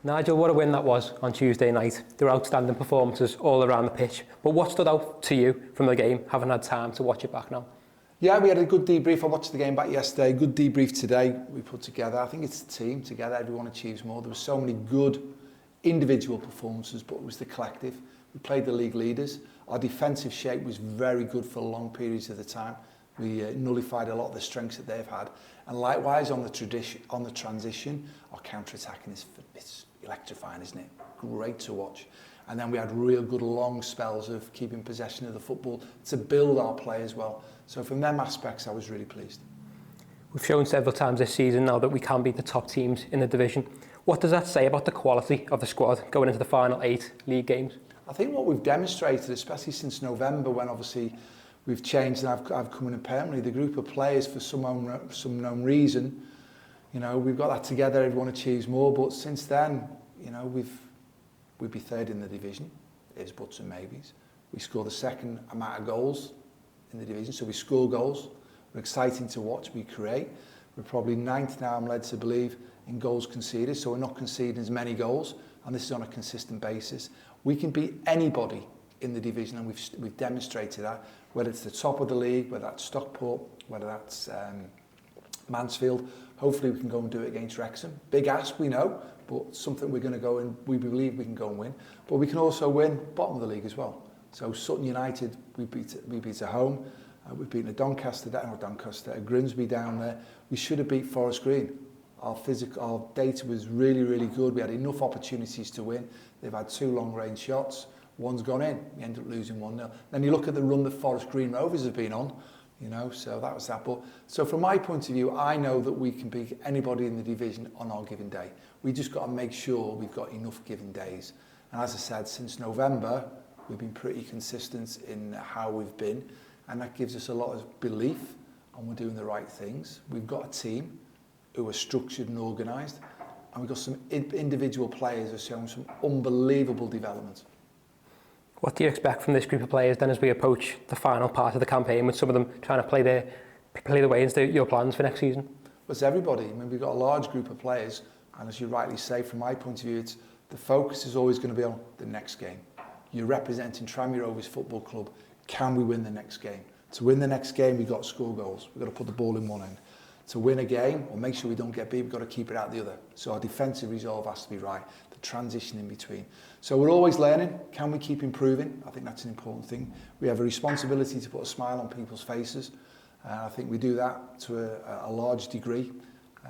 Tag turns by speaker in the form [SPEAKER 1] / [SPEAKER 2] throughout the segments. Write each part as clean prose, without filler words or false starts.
[SPEAKER 1] Nigel, what a win that was on Tuesday night. There were outstanding performances all around the pitch. But what stood out to you from the game, having had time to watch it back now?
[SPEAKER 2] Yeah, we had a good debrief. I watched the game back yesterday. Good debrief today we put together. I think it's the team together. Everyone achieves more. There were so many good individual performances, but it was the collective. We played the league leaders. Our defensive shape was very good for long periods of the time. We nullified a lot of the strengths that they've had. And likewise on the transition, our counter-attacking it's electrifying, isn't it? Great to watch. And then we had real good long spells of keeping possession of the football to build our play as well. So from them aspects, I was really pleased.
[SPEAKER 1] We've shown several times this season now that we can beat the top teams in the division. What does that say about the quality of the squad going into the final 8 league games?
[SPEAKER 2] I think what we've demonstrated, especially since November, when obviously we've changed and I've come in permanently, the group of players for some known reason, you know, we've got that together, everyone achieves more, but since then, you know, we'd be third in the division. There's buts and maybes. We score the second amount of goals in the division, so we score goals. We're exciting to watch, we create. We're probably 9th now, I'm led to believe, in goals conceded, so we're not conceding as many goals, and this is on a consistent basis. We can beat anybody in the division, and we've demonstrated that, whether it's the top of the league, whether that's Stockport, whether that's Mansfield. Hopefully we can go and do it against Wrexham. Big ask, we know, but something we're going to go and we believe we can go and win. But we can also win bottom of the league as well. So Sutton United, we beat at home. We've beaten a Doncaster, a Grimsby down there. We should have beat Forest Green. Our data was really, really good. We had enough opportunities to win. They've had 2 long-range shots. One's gone in. We ended up losing 1-0. Then you look at the run that Forest Green Rovers have been on, you know, so that was that. But so from my point of view, I know that we can beat anybody in the division on our given day. We just got to make sure we've got enough given days. And as I said, since November, we've been pretty consistent in how we've been, and that gives us a lot of belief and we're doing the right things. We've got a team who are structured and organised, and we've got some individual players who are showing some unbelievable development.
[SPEAKER 1] What do you expect from this group of players then as we approach the final part of the campaign, with some of them trying to play their way into your plans for next season?
[SPEAKER 2] Well, it's everybody. I mean, we've got a large group of players, and as you rightly say, from my point of view, the focus is always going to be on the next game. You're representing Tranmere Rovers Football Club. Can we win the next game? To win the next game, we've got to score goals. We've got to put the ball in one end. To win a game, or make sure we don't get beat, we've got to keep it out the other. So our defensive resolve has to be right. The transition in between. So we're always learning. Can we keep improving? I think that's an important thing. We have a responsibility to put a smile on people's faces. I think we do that to a large degree.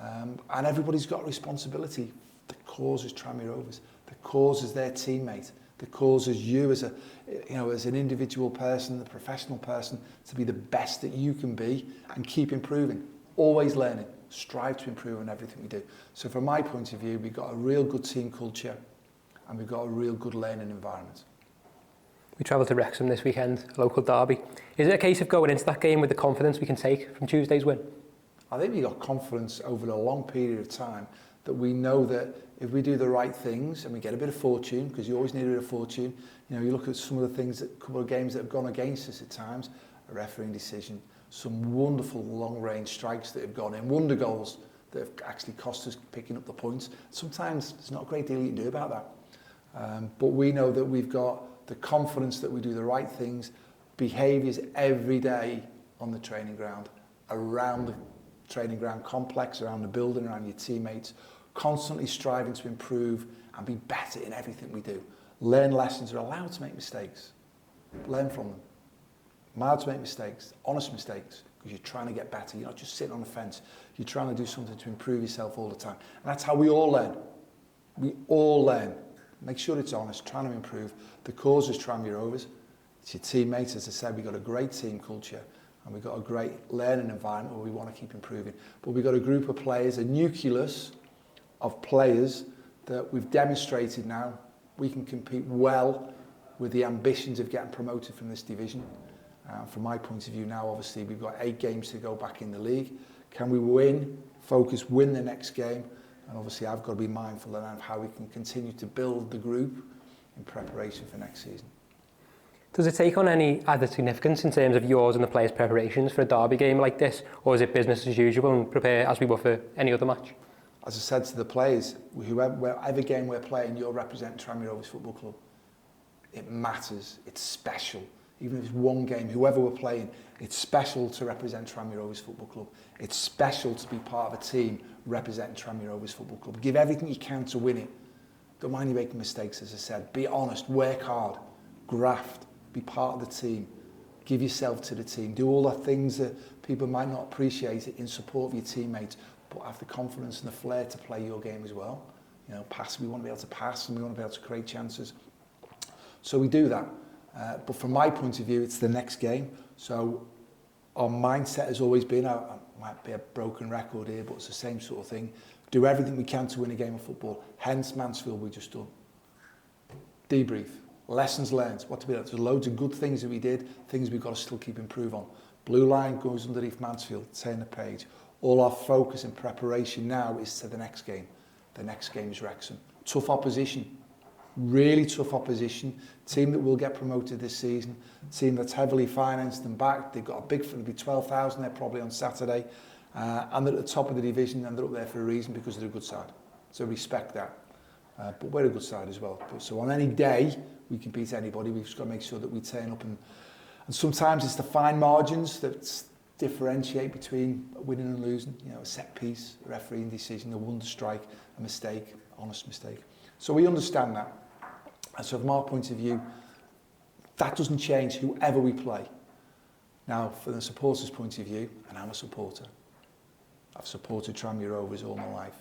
[SPEAKER 2] And everybody's got a responsibility. The cause is Tranmere Rovers. The cause is their teammate. The cause is you as an individual person, the professional person, to be the best that you can be and keep improving. Always learning. Strive to improve in everything we do. So from my point of view, we've got a real good team culture and we've got a real good learning environment.
[SPEAKER 1] We travel to Wrexham this weekend, a local derby. Is it a case of going into that game with the confidence we can take from Tuesday's win?
[SPEAKER 2] I think we've got confidence over a long period of time that we know that if we do the right things and we get a bit of fortune, because you always need a bit of fortune, you know, you look at some of the things, a couple of games that have gone against us at times, a refereeing decision, some wonderful long-range strikes that have gone in, wonder goals that have actually cost us picking up the points. Sometimes there's not a great deal you can do about that. But we know that we've got the confidence that we do the right things, behaviours every day on the training ground, around the training ground complex, around the building, around your teammates, constantly striving to improve and be better in everything we do. Learn lessons. We're allowed to make mistakes. Learn from them. I'm allowed to make mistakes, honest mistakes, because you're trying to get better. You're not just sitting on the fence. You're trying to do something to improve yourself all the time. And that's how we all learn. We all learn. Make sure it's honest, trying to improve. The cause is Tranmere Rovers. It's your teammates. As I said, we've got a great team culture and we've got a great learning environment where we want to keep improving. But we've got a group of players, a nucleus of players that we've demonstrated now we can compete well with the ambitions of getting promoted from this division. From my point of view now, obviously, we've got 8 games to go back in the league. Can we win, focus, win the next game? And obviously, I've got to be mindful of how we can continue to build the group in preparation for next season.
[SPEAKER 1] Does it take on any added significance in terms of yours and the players' preparations for a derby game like this? Or is it business as usual and prepare as we were for any other match?
[SPEAKER 2] as I said to the players, whatever game we're playing, you're representing Tranmere Rovers Football Club. It matters. It's special. Even if it's one game, whoever we're playing, it's special to represent Tranmere Rovers Football Club. It's special to be part of a team representing Tranmere Rovers Football Club. Give everything you can to win it. Don't mind you making mistakes, as I said. Be honest, work hard, graft, be part of the team. Give yourself to the team. Do all the things that people might not appreciate in support of your teammates, but have the confidence and the flair to play your game as well. You know, pass, we want to be able to pass and we want to be able to create chances. So we do that. But from my point of view, it's the next game. So our mindset has always been, I might be a broken record here, but it's the same sort of thing. Do everything we can to win a game of football. Hence Mansfield we just done. Debrief. Lessons learned. What to be like. There's loads of good things that we did, things we've got to still keep improve on. Blue line goes underneath Mansfield, turn the page. All our focus and preparation now is to the next game. The next game is Wrexham. Tough opposition. Really tough opposition. Team that will get promoted this season. Team that's heavily financed and backed. They've got a big, there'll be 12,000 there probably on Saturday. And they're at the top of the division and they're up there for a reason because they're a good side. So respect that. But we're a good side as well. So on any day, we can beat anybody. We've just got to make sure that we turn up. And sometimes it's the fine margins that differentiate between winning and losing. You know, a set piece, a refereeing decision, a wonder strike, a mistake, honest mistake. So we understand that. And so from our point of view, that doesn't change whoever we play. Now, from the supporters' point of view, and I'm a supporter. I've supported Tranmere Rovers all my life.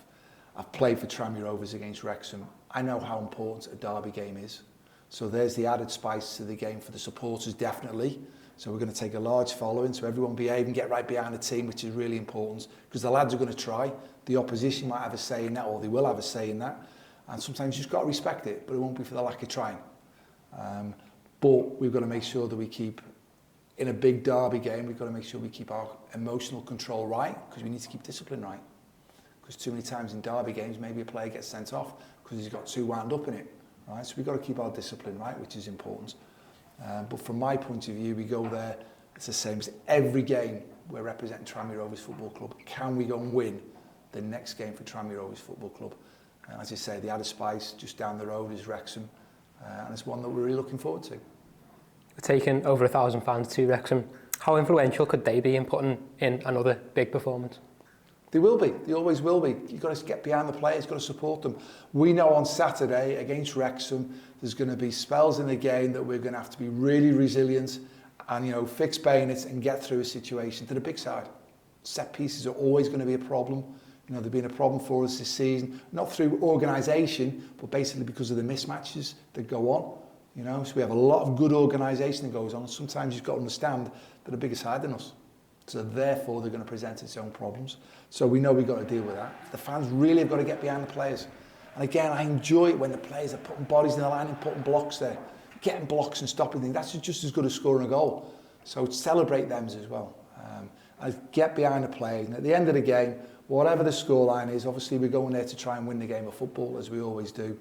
[SPEAKER 2] I've played for Tranmere Rovers against Wrexham. I know how important a derby game is. So there's the added spice to the game for the supporters, definitely. So we're going to take a large following, so everyone behave and get right behind the team, which is really important, because the lads are going to try. The opposition might have a say in that, or they will have a say in that. And sometimes you've just got to respect it, but it won't be for the lack of trying. But we've got to make sure that we keep, in a big derby game, we've got to make sure we keep our emotional control right, because we need to keep discipline right. Because too many times in derby games, maybe a player gets sent off because he's got too wound up in it. Right? So we've got to keep our discipline right, which is important. But from my point of view, we go there, it's the same as every game we're representing Tranmere Rovers Football Club. Can we go and win the next game for Tranmere Rovers Football Club? And as I say, the added spice just down the road is Wrexham. And it's one that we're really looking forward to.
[SPEAKER 1] We're taking over 1,000 fans to Wrexham. How influential could they be in putting in another big performance?
[SPEAKER 2] They will be. They always will be. You've got to get behind the players, you've got to support them. We know on Saturday against Wrexham, there's going to be spells in the game that we're going to have to be really resilient and, you know, fix bayonets and get through a situation. To the big side, set pieces are always going to be a problem. You know, they've been a problem for us this season, not through organisation, but basically because of the mismatches that go on. You know, so we have a lot of good organisation that goes on. Sometimes you've got to understand they're a bigger side than us. So therefore, they're going to present its own problems. So we know we've got to deal with that. The fans really have got to get behind the players. And again, I enjoy it when the players are putting bodies in the line and putting blocks there. Getting blocks and stopping things. That's just as good as scoring a goal. So celebrate them as well. And get behind the players. And at the end of the game, whatever the scoreline is, obviously we're going there to try and win the game of football, as we always do.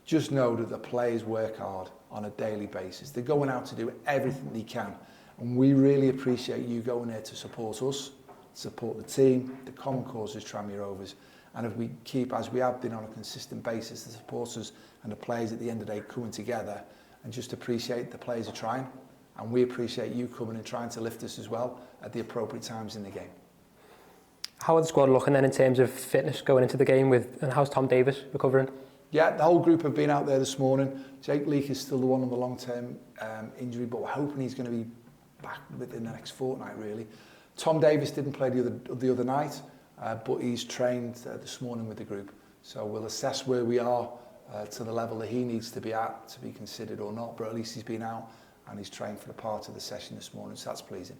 [SPEAKER 2] Just know that the players work hard on a daily basis. They're going out to do everything they can. And we really appreciate you going there to support us, support the team, the common cause is Tranmere Rovers. And if we keep, as we have been on a consistent basis, the supporters and the players at the end of the day coming together and just appreciate the players are trying. And we appreciate you coming and trying to lift us as well at the appropriate times in the game.
[SPEAKER 1] How are the squad looking then in terms of fitness going into the game and how's Tom Davis recovering?
[SPEAKER 2] Yeah, the whole group have been out there this morning. Jake Leake is still the one on the long-term injury, but we're hoping he's going to be back within the next fortnight, really. Tom Davis didn't play the other night, but he's trained this morning with the group. So we'll assess where we are to the level that he needs to be at to be considered or not, but at least he's been out and he's trained for the part of the session this morning, so that's pleasing.